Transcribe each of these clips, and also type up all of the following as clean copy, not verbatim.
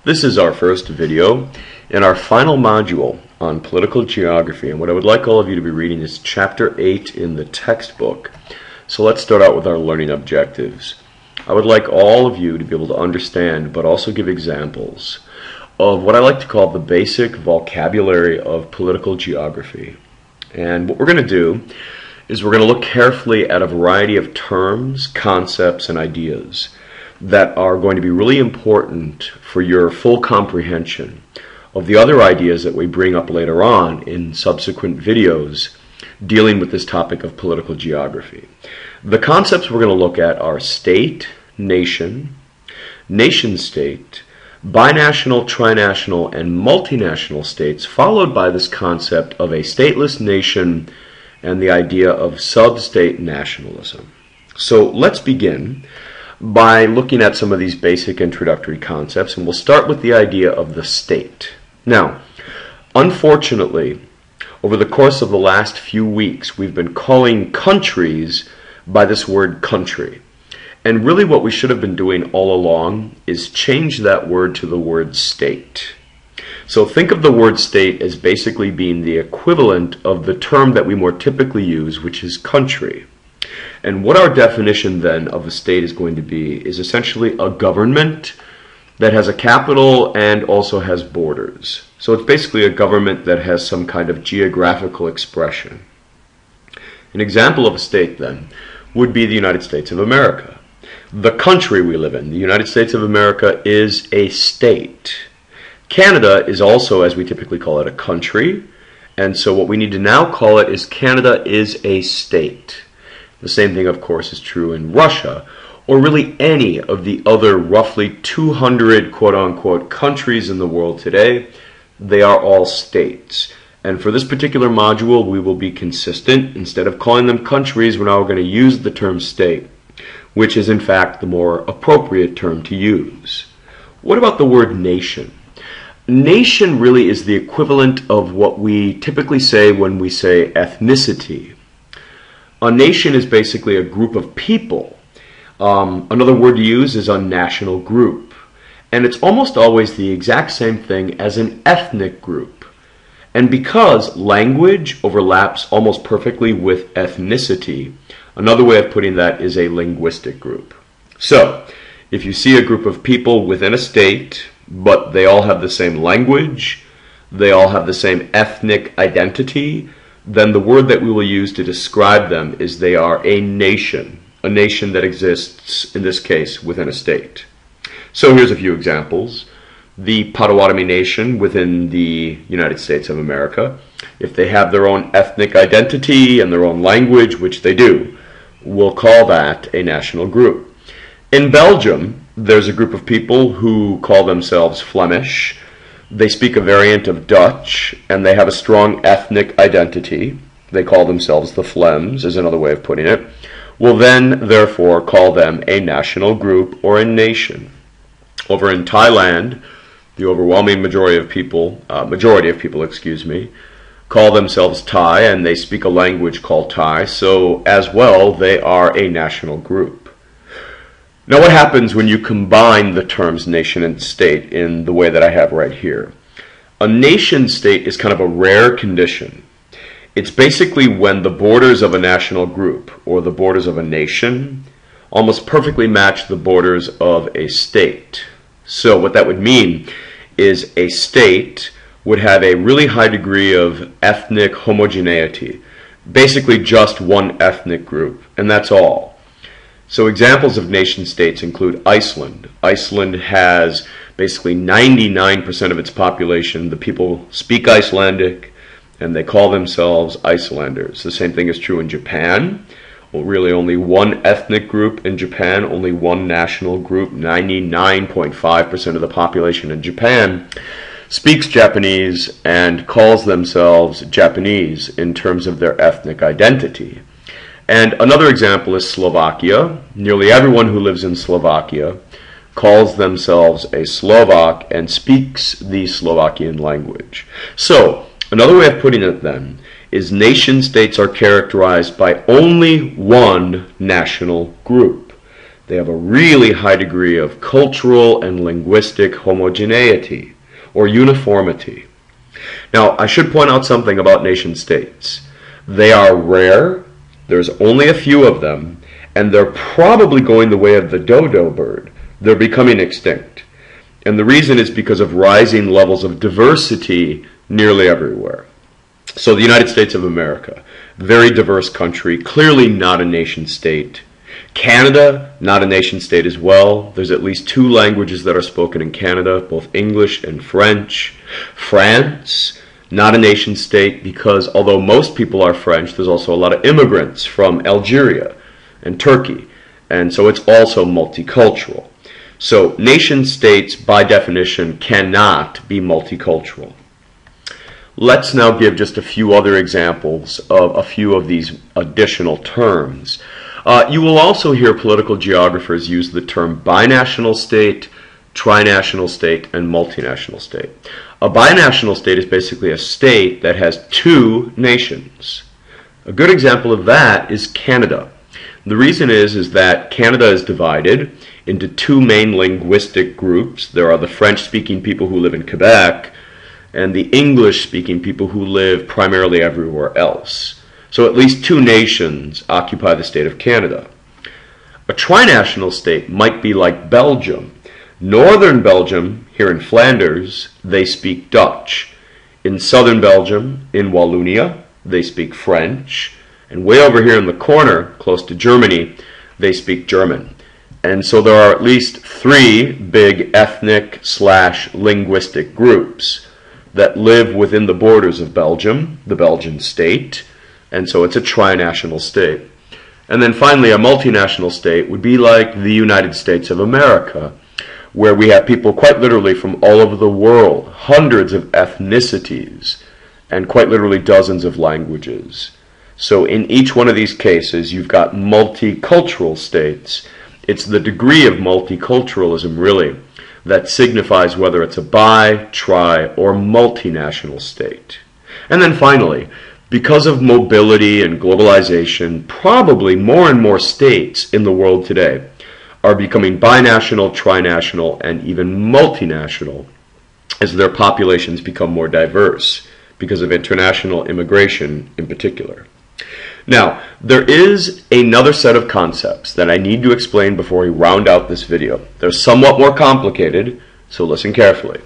This is our first video in our final module on political geography, and what I would like all of you to be reading is Chapter 8 in the textbook. So let's start out with our learning objectives. I would like all of you to be able to understand, but also give examples of what I like to call the basic vocabulary of political geography. And what we're going to do is we're going to look carefully at a variety of terms, concepts, and ideas that are going to be really important for your full comprehension of the other ideas that we bring up later on in subsequent videos dealing with this topic of political geography. The concepts we're going to look at are state, nation, nation-state, binational, trinational, and multinational states, followed by this concept of a stateless nation and the idea of sub-state nationalism. So let's begin by looking at some of these basic introductory concepts, and we'll start with the idea of the state. Now, unfortunately, over the course of the last few weeks, we've been calling countries by this word country. And really what we should have been doing all along is change that word to the word state. So think of the word state as basically being the equivalent of the term that we more typically use, which is country. And what our definition then of a state is going to be is essentially a government that has a capital and also has borders. So it's basically a government that has some kind of geographical expression. An example of a state then would be the United States of America. The country we live in, the United States of America, is a state. Canada is also, as we typically call it, a country. And so what we need to now call it is Canada is a state. The same thing, of course, is true in Russia, or really any of the other roughly 200 quote-unquote countries in the world today. They are all states. And for this particular module, we will be consistent. Instead of calling them countries, we're now going to use the term state, which is in fact the more appropriate term to use. What about the word nation? Nation really is the equivalent of what we typically say when we say ethnicity. A nation is basically a group of people. Another word to use is a national group. And it's almost always the exact same thing as an ethnic group. And because language overlaps almost perfectly with ethnicity, another way of putting that is a linguistic group. So, if you see a group of people within a state, but they all have the same language, they all have the same ethnic identity, then the word that we will use to describe them is they are a nation that exists, in this case, within a state. So here's a few examples. The Potawatomi Nation within the United States of America, if they have their own ethnic identity and their own language, which they do, we'll call that a national group. In Belgium, there's a group of people who call themselves Flemish. They speak a variant of Dutch, and they have a strong ethnic identity. They call themselves the Flems, is another way of putting it. We'll then, therefore, call them a national group or a nation. Over in Thailand, the overwhelming majority of people, call themselves Thai, and they speak a language called Thai, so as well, they are a national group. Now what happens when you combine the terms nation and state in the way that I have right here? A nation-state is kind of a rare condition. It's basically when the borders of a national group or the borders of a nation almost perfectly match the borders of a state. So what that would mean is a state would have a really high degree of ethnic homogeneity, basically just one ethnic group, and that's all. So examples of nation-states include Iceland. Iceland has basically 99% of its population. The people speak Icelandic, and they call themselves Icelanders. The same thing is true in Japan. Well, really only one ethnic group in Japan, only one national group. 99.5% of the population in Japan speaks Japanese and calls themselves Japanese in terms of their ethnic identity. And another example is Slovakia. Nearly everyone who lives in Slovakia calls themselves a Slovak and speaks the Slovakian language. So, another way of putting it then is nation states are characterized by only one national group. They have a really high degree of cultural and linguistic homogeneity or uniformity. Now, I should point out something about nation states. They are rare, there's only a few of them, and they're probably going the way of the dodo bird. They're becoming extinct. And the reason is because of rising levels of diversity nearly everywhere. So the United States of America, very diverse country, clearly not a nation state. Canada, not a nation state as well. There's at least 2 languages that are spoken in Canada, both English and French. France, not a nation state because although most people are French, there's also a lot of immigrants from Algeria and Turkey. And so it's also multicultural. So nation states, by definition, cannot be multicultural. Let's now give just a few other examples of a few of these additional terms. You will also hear political geographers use the term binational state, trinational state, and multinational state. A binational state is basically a state that has 2 nations. A good example of that is Canada. The reason is that Canada is divided into 2 main linguistic groups. There are the French-speaking people who live in Quebec and the English-speaking people who live primarily everywhere else. So at least 2 nations occupy the state of Canada. A trinational state might be like Belgium. Northern Belgium, here in Flanders, they speak Dutch. In southern Belgium, in Wallonia, they speak French. And way over here in the corner, close to Germany, they speak German. And so there are at least 3 big ethnic/linguistic groups that live within the borders of Belgium, the Belgian state, and so it's a trinational state. And then finally, a multinational state would be like the United States of America, where we have people quite literally from all over the world, hundreds of ethnicities, and quite literally dozens of languages. So in each one of these cases, you've got multicultural states. It's the degree of multiculturalism, really, that signifies whether it's a bi, tri, or multinational state. And then finally, because of mobility and globalization, probably more and more states in the world today are becoming binational, trinational, and even multinational as their populations become more diverse because of international immigration in particular. Now, there is another set of concepts that I need to explain before we round out this video. They're somewhat more complicated, so listen carefully.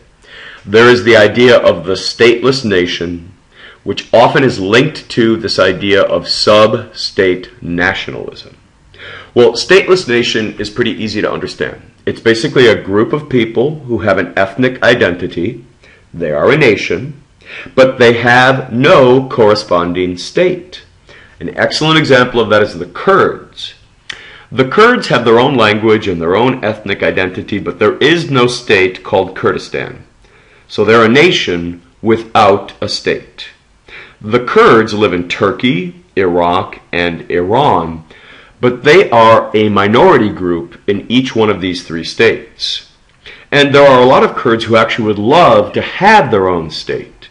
There is the idea of the stateless nation, which often is linked to this idea of sub-state nationalism. Well, stateless nation is pretty easy to understand. It's basically a group of people who have an ethnic identity. They are a nation, but they have no corresponding state. An excellent example of that is the Kurds. The Kurds have their own language and their own ethnic identity, but there is no state called Kurdistan. So they're a nation without a state. The Kurds live in Turkey, Iraq, and Iran, but they are a minority group in each one of these 3 states. And there are a lot of Kurds who actually would love to have their own state.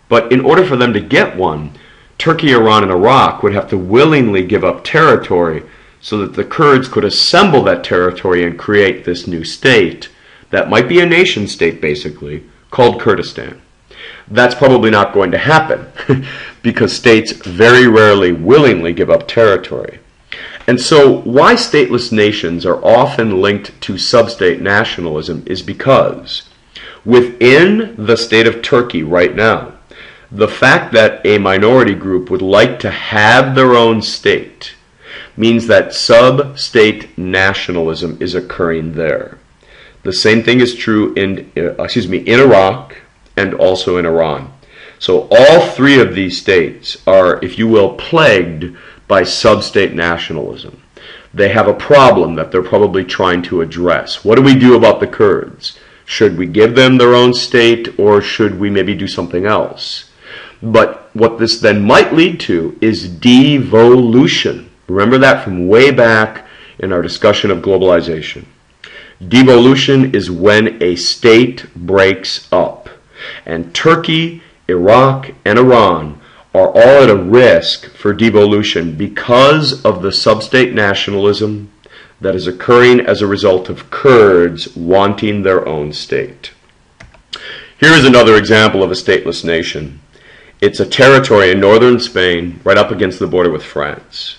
But in order for them to get one, Turkey, Iran, and Iraq would have to willingly give up territory so that the Kurds could assemble that territory and create this new state that might be a nation state, basically, called Kurdistan. That's probably not going to happen because states very rarely willingly give up territory. And so why stateless nations are often linked to sub-state nationalism is because within the state of Turkey right now, the fact that a minority group would like to have their own state means that sub-state nationalism is occurring there. The same thing is true in Iraq and also in Iran. So all 3 of these states are, if you will, plagued by sub-state nationalism. They have a problem that they're probably trying to address. What do we do about the Kurds? Should we give them their own state, or should we maybe do something else? But what this then might lead to is devolution. Remember that from way back in our discussion of globalization. Devolution is when a state breaks up. And Turkey, Iraq, and Iran are all at a risk for devolution because of the sub-state nationalism, that is occurring as a result of Kurds wanting their own state. Here is another example of a stateless nation. It's a territory in northern Spain, right up against the border with France.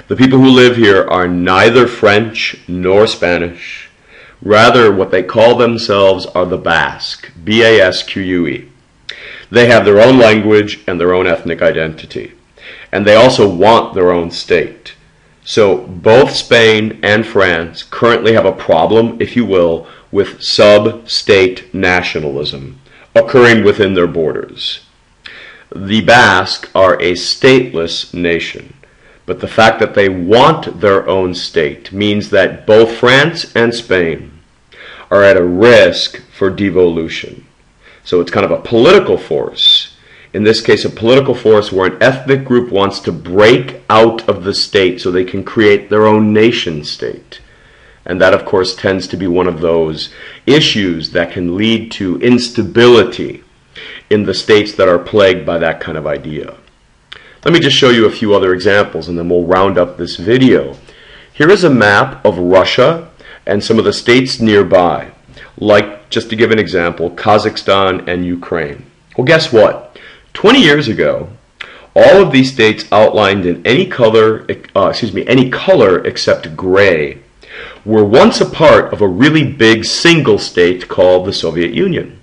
The people who live here are neither French nor Spanish. Rather, what they call themselves are the Basque, B-A-S-Q-U-E. They have their own language and their own ethnic identity. And they also want their own state. So both Spain and France currently have a problem, if you will, with sub-state nationalism occurring within their borders. The Basque are a stateless nation, but the fact that they want their own state means that both France and Spain are at a risk for devolution. So it's kind of a political force. In this case, a political force where an ethnic group wants to break out of the state so they can create their own nation state. And that, of course, tends to be one of those issues that can lead to instability in the states that are plagued by that kind of idea. Let me just show you a few other examples and then we'll round up this video. Here is a map of Russia and some of the states nearby, like, just to give an example, Kazakhstan and Ukraine. Well, guess what? 20 years ago, all of these states outlined in any color except gray were once a part of a really big single state called the Soviet Union.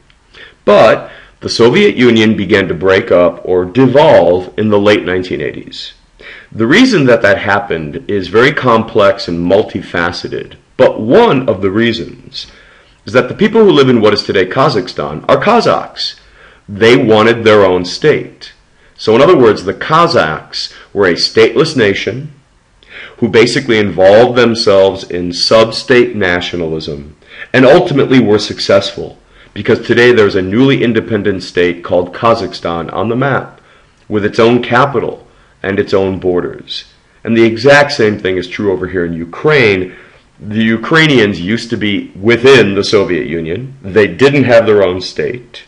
But the Soviet Union began to break up or devolve in the late 1980s. The reason that that happened is very complex and multifaceted, but one of the reasons is that the people who live in what is today Kazakhstan are Kazakhs. They wanted their own state. So in other words, the Kazakhs were a stateless nation who basically involved themselves in sub-state nationalism and ultimately were successful because today there's a newly independent state called Kazakhstan on the map with its own capital and its own borders. And the exact same thing is true over here in Ukraine. The Ukrainians used to be within the Soviet Union. They didn't have their own state.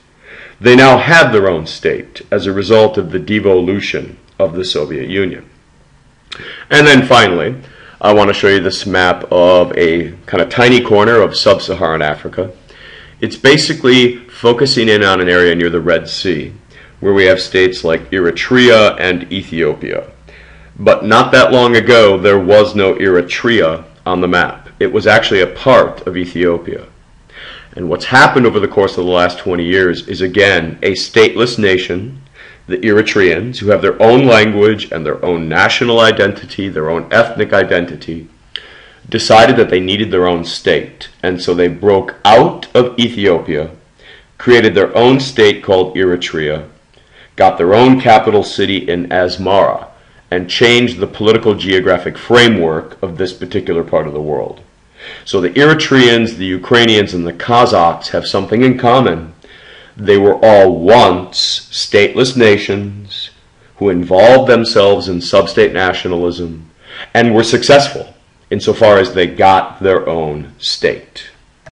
They now have their own state as a result of the devolution of the Soviet Union. And then finally, I want to show you this map of a kind of tiny corner of sub-Saharan Africa. It's basically focusing in on an area near the Red Sea, where we have states like Eritrea and Ethiopia. But not that long ago, there was no Eritrea on the map. It was actually a part of Ethiopia. And what's happened over the course of the last 20 years is, again, a stateless nation, the Eritreans, who have their own language and their own national identity, their own ethnic identity, decided that they needed their own state. And so they broke out of Ethiopia, created their own state called Eritrea, got their own capital city in Asmara, and changed the political geographic framework of this particular part of the world. So the Eritreans, the Ukrainians, and the Kazakhs have something in common. They were all once stateless nations who involved themselves in sub-state nationalism and were successful insofar as they got their own state.